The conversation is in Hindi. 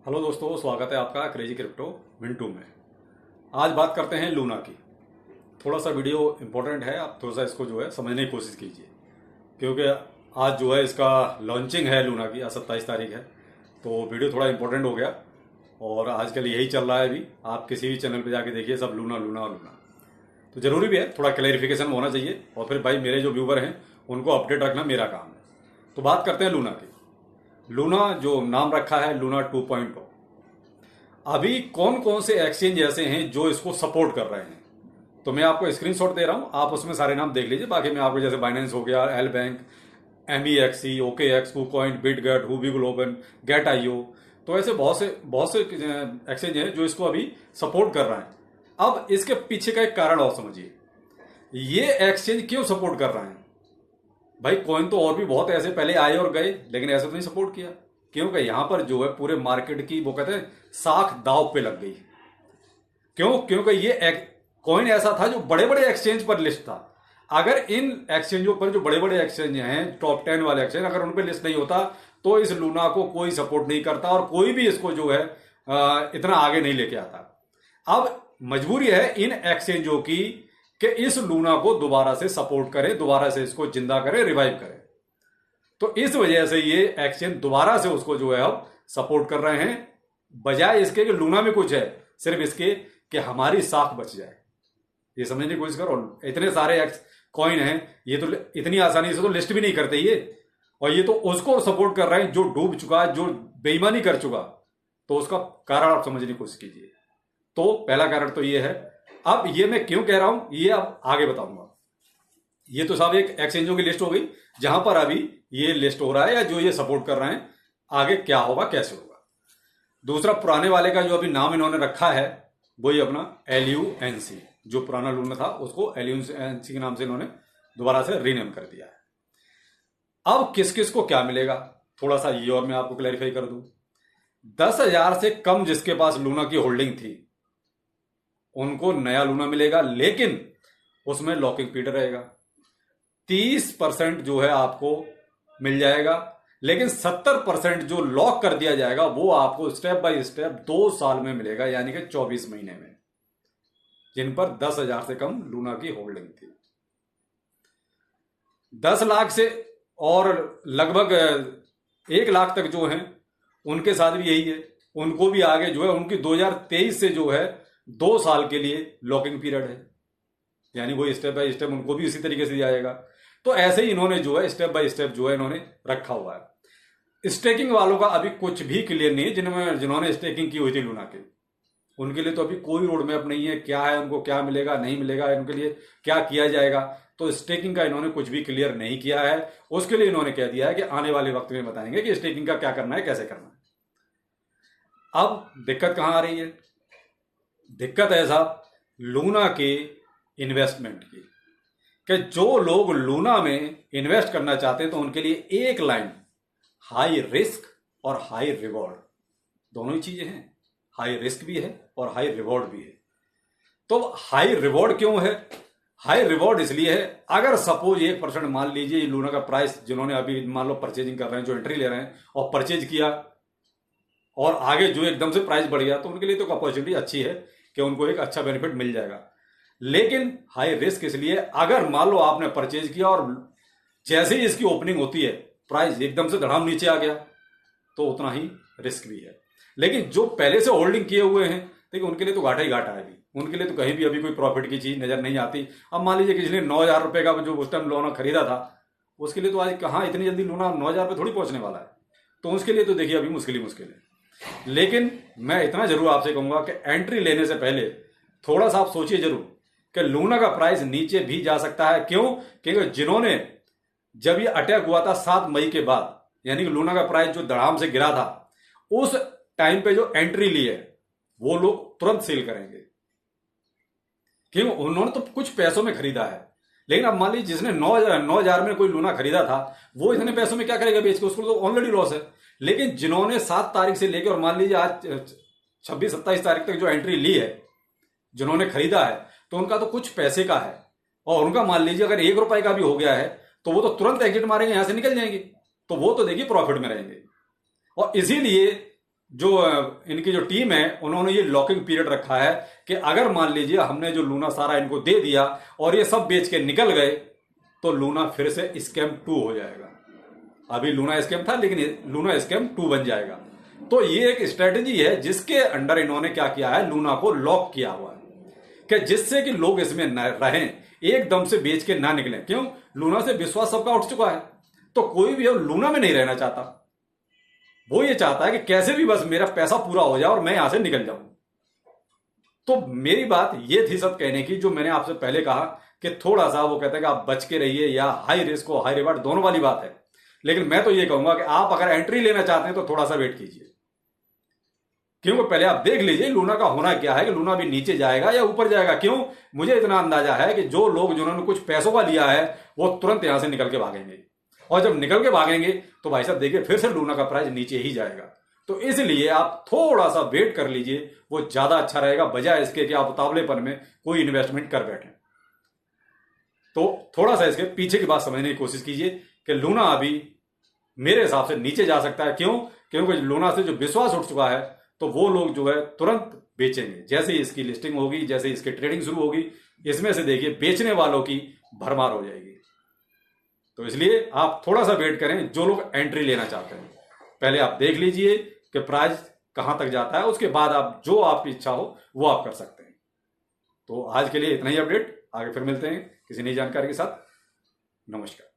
हेलो दोस्तों, स्वागत है आपका क्रेजी क्रिप्टो मिंटू में। आज बात करते हैं लूना की। थोड़ा सा वीडियो इंपॉर्टेंट है, आप थोड़ा सा इसको जो है समझने की कोशिश कीजिए, क्योंकि आज जो है इसका लॉन्चिंग है लूना की, आज 27 तारीख है। तो वीडियो थोड़ा इंपॉर्टेंट हो गया और आजकल यही चल रहा है। अभी आप किसी भी चैनल पर जाके देखिए, सब लूना लूना लूना। तो जरूरी भी है, थोड़ा क्लैरिफिकेशन होना चाहिए। और फिर भाई मेरे जो व्यूवर हैं उनको अपडेट रखना मेरा काम है। तो बात करते हैं लूना की। लूना जो नाम रखा है लूना 2.0। अभी कौन कौन से एक्सचेंज ऐसे हैं जो इसको सपोर्ट कर रहे हैं, तो मैं आपको स्क्रीनशॉट दे रहा हूं, आप उसमें सारे नाम देख लीजिए। बाकी मैं आपको जैसे बाइनेंस हो गया, L bank, MEXC, OKX, KuCoin, Bitget, Huobi Global, Gate IO, तो ऐसे बहुत से एक्सचेंज हैं जो इसको अभी सपोर्ट कर रहे हैं। अब इसके पीछे का एक कारण और समझिए, ये एक्सचेंज क्यों सपोर्ट कर रहे हैं। भाई कॉइन तो और भी बहुत ऐसे पहले आए और गए, लेकिन ऐसे तो नहीं सपोर्ट किया, क्योंकि यहां पर जो है पूरे मार्केट की वो कहते हैं साख दाव पे लग गई। क्यों? क्योंकि ये कॉइन ऐसा था जो बड़े बड़े एक्सचेंज पर लिस्ट था। अगर इन एक्सचेंजों पर जो बड़े बड़े एक्सचेंज हैं, टॉप 10 वाले एक्सचेंज, अगर उन पर लिस्ट नहीं होता तो इस लूना को कोई सपोर्ट नहीं करता और कोई भी इसको जो है इतना आगे नहीं लेके आता। अब मजबूरी है इन एक्सचेंजों की कि इस लूना को दोबारा से सपोर्ट करें, दोबारा से इसको जिंदा करें, रिवाइव करें। तो इस वजह से ये एक्सचेंज दोबारा से उसको जो है अब सपोर्ट कर रहे हैं, बजाय इसके कि लूना में कुछ है, सिर्फ इसके कि हमारी साख बच जाए। ये समझने की कोशिश करो, इतने सारे कॉइन हैं, ये तो इतनी आसानी से तो लिस्ट भी नहीं करते ये, और ये तो उसको सपोर्ट कर रहे हैं जो डूब चुका, जो बेईमानी कर चुका। तो उसका कारण आप समझने की कोशिश कीजिए। तो पहला कारण तो ये है। अब ये मैं क्यों कह रहा हूं ये अब आगे बताऊंगा। ये तो साहब एक एक्सचेंजों की लिस्ट हो गई जहां पर अभी ये लिस्ट हो रहा है या जो ये सपोर्ट कर रहे हैं। आगे क्या होगा, कैसे होगा। दूसरा, पुराने वाले का जो अभी नाम इन्होंने रखा है वही अपना LUNC, जो पुराना लूना था उसको LUNC के नाम से इन्होंने दोबारा से रीनेम कर दिया है। अब किस किस को क्या मिलेगा, थोड़ा सा ये और मैं आपको क्लैरिफाई कर दूं। 10,000 से कम जिसके पास लूना की होल्डिंग थी उनको नया लूना मिलेगा, लेकिन उसमें लॉकिंग पीरियड रहेगा। 30% जो है आपको मिल जाएगा, लेकिन 70% जो लॉक कर दिया जाएगा वो आपको स्टेप बाय स्टेप 2 साल में मिलेगा, यानी कि 24 महीने में, जिन पर 10,000 से कम लूना की होल्डिंग थी। 10 लाख से और लगभग 1 लाख तक जो है उनके साथ भी यही है। उनको भी आगे जो है उनकी 2023 से जो है 2 साल के लिए लॉकिंग पीरियड है, यानी वो स्टेप बाय स्टेप उनको भी इसी तरीके से दिया जाएगा। तो ऐसे ही इन्होंने जो है स्टेप बाय स्टेप जो है इन्होंने रखा हुआ है। स्टेकिंग वालों का अभी कुछ भी क्लियर नहीं है, जिन्होंने स्टेकिंग की हुई थी लूना के, उनके लिए तो अभी कोई रोड मैप नहीं है, क्या है, उनको क्या मिलेगा नहीं मिलेगा, उनके लिए क्या किया जाएगा। तो स्टेकिंग का इन्होंने कुछ भी क्लियर नहीं किया है। उसके लिए इन्होंने कह दिया है कि आने वाले वक्त में बताएंगे कि स्टेकिंग का क्या करना है, कैसे करना है। अब दिक्कत कहां आ रही है? दिक्कत है साहब लूना के इन्वेस्टमेंट की, कि जो लोग लूना में इन्वेस्ट करना चाहते हैं तो उनके लिए एक लाइन, हाई रिस्क और हाई रिवॉर्ड, दोनों ही चीजें हैं। हाई रिस्क भी है और हाई रिवॉर्ड भी है। तो हाई रिवॉर्ड क्यों है? हाई रिवॉर्ड इसलिए है, अगर सपोज 1% मान लीजिए लूना का प्राइस, जिन्होंने अभी मान लो परचेजिंग कर रहे हैं, जो एंट्री ले रहे हैं और परचेज किया और आगे जो एकदम से प्राइस बढ़ गया, तो उनके लिए तो अपॉर्चुनिटी अच्छी है कि उनको एक अच्छा बेनिफिट मिल जाएगा। लेकिन हाई रिस्क इसलिए, अगर मान लो आपने परचेज किया और जैसे ही इसकी ओपनिंग होती है प्राइस एकदम से धड़ाम नीचे आ गया, तो उतना ही रिस्क भी है। लेकिन जो पहले से होल्डिंग किए हुए हैं, देखिए उनके लिए तो घाटा ही घाटा है। अभी उनके लिए तो कहीं भी अभी कोई प्रॉफिट की चीज नजर नहीं आती। अब मान लीजिए किसी ने 9,000 रुपए का जो उस टाइम लूना खरीदा था, उसके लिए तो आज कहाँ इतनी जल्दी लूना 9,000 रुपये थोड़ी पहुंचने वाला है। तो उसके लिए तो देखिए अभी मुश्किल ही मुश्किल है। लेकिन मैं इतना जरूर आपसे कहूंगा कि एंट्री लेने से पहले थोड़ा सा आप सोचिए जरूर कि लूना का प्राइस नीचे भी जा सकता है। क्यों? क्योंकि जिन्होंने, जब ये अटैक हुआ था 7 मई के बाद, यानी कि लूना का प्राइस जो धड़ाम से गिरा था, उस टाइम पे जो एंट्री ली है वो लोग तुरंत सेल करेंगे। क्यों? उन्होंने तो कुछ पैसों में खरीदा है। लेकिन अब मान लीजिए जिसने 9,000 में कोई लूना खरीदा था, वो इतने पैसों में क्या करेगा बेच के, उसको तो ऑलरेडी लॉस है। लेकिन जिन्होंने 7 तारीख से लेकर और मान लीजिए आज 26-27 तारीख तक जो एंट्री ली है, जिन्होंने खरीदा है, तो उनका तो कुछ पैसे का है, और उनका मान लीजिए अगर 1 रुपए का भी हो गया है तो वो तो तुरंत एग्जिट मारेंगे, यहां से निकल जाएंगे। तो वो तो देखिए प्रॉफिट में रहेंगे। और इसीलिए जो इनकी जो टीम है उन्होंने ये लॉकिंग पीरियड रखा है कि अगर मान लीजिए हमने जो लूना सारा इनको दे दिया और ये सब बेच के निकल गए तो लूना फिर से स्कैम 2 हो जाएगा। अभी लूना स्कैम था लेकिन लूना स्कैम 2 बन जाएगा। तो ये एक स्ट्रेटजी है जिसके अंडर इन्होंने क्या किया है, लूना को लॉक किया हुआ है कि जिससे कि लोग इसमें न रहें, एकदम से बेच के ना निकलें। क्यों? लूना से विश्वास सबका उठ चुका है, तो कोई भी अब लूना में नहीं रहना चाहता। वो ये चाहता है कि कैसे भी बस मेरा पैसा पूरा हो जाए और मैं यहां से निकल जाऊं। तो मेरी बात ये थी सब कहने की, जो मैंने आपसे पहले कहा कि थोड़ा सा वो कहते हैं कि आप बच के रहिए, या हाई रिस्क हो हाई रिवार्ड दोनों वाली बात है। लेकिन मैं तो ये कहूंगा कि आप अगर एंट्री लेना चाहते हैं तो थोड़ा सा वेट कीजिए, क्योंकि पहले आप देख लीजिए लूना का होना क्या है, कि लूना भी नीचे जाएगा या ऊपर जाएगा। क्यों? मुझे इतना अंदाजा है कि जो लोग जिन्होंने कुछ पैसों का लिया है वो तुरंत यहां से निकल के भागेंगे, और जब निकल के भागेंगे तो भाई साहब देखिए फिर से लूना का प्राइस नीचे ही जाएगा। तो इसलिए आप थोड़ा सा वेट कर लीजिए, वो ज्यादा अच्छा रहेगा, बजाय इसके कि आप उतावलेपन में कोई इन्वेस्टमेंट कर बैठे। तो थोड़ा सा इसके पीछे की बात समझने की कोशिश कीजिए कि लूना अभी मेरे हिसाब से नीचे जा सकता है। क्यों? क्योंकि लूना से जो विश्वास उठ चुका है तो वो लोग जो है तुरंत बेचेंगे। जैसे ही इसकी लिस्टिंग होगी, जैसे ही इसकी ट्रेडिंग शुरू होगी, इसमें से देखिए बेचने वालों की भरमार हो जाएगी। तो इसलिए आप थोड़ा सा वेट करें, जो लोग एंट्री लेना चाहते हैं पहले आप देख लीजिए कि प्राइस कहां तक जाता है, उसके बाद आप जो आपकी इच्छा हो वो आप कर सकते हैं। तो आज के लिए इतना ही अपडेट, आगे फिर मिलते हैं किसी नई जानकारी के साथ। नमस्कार।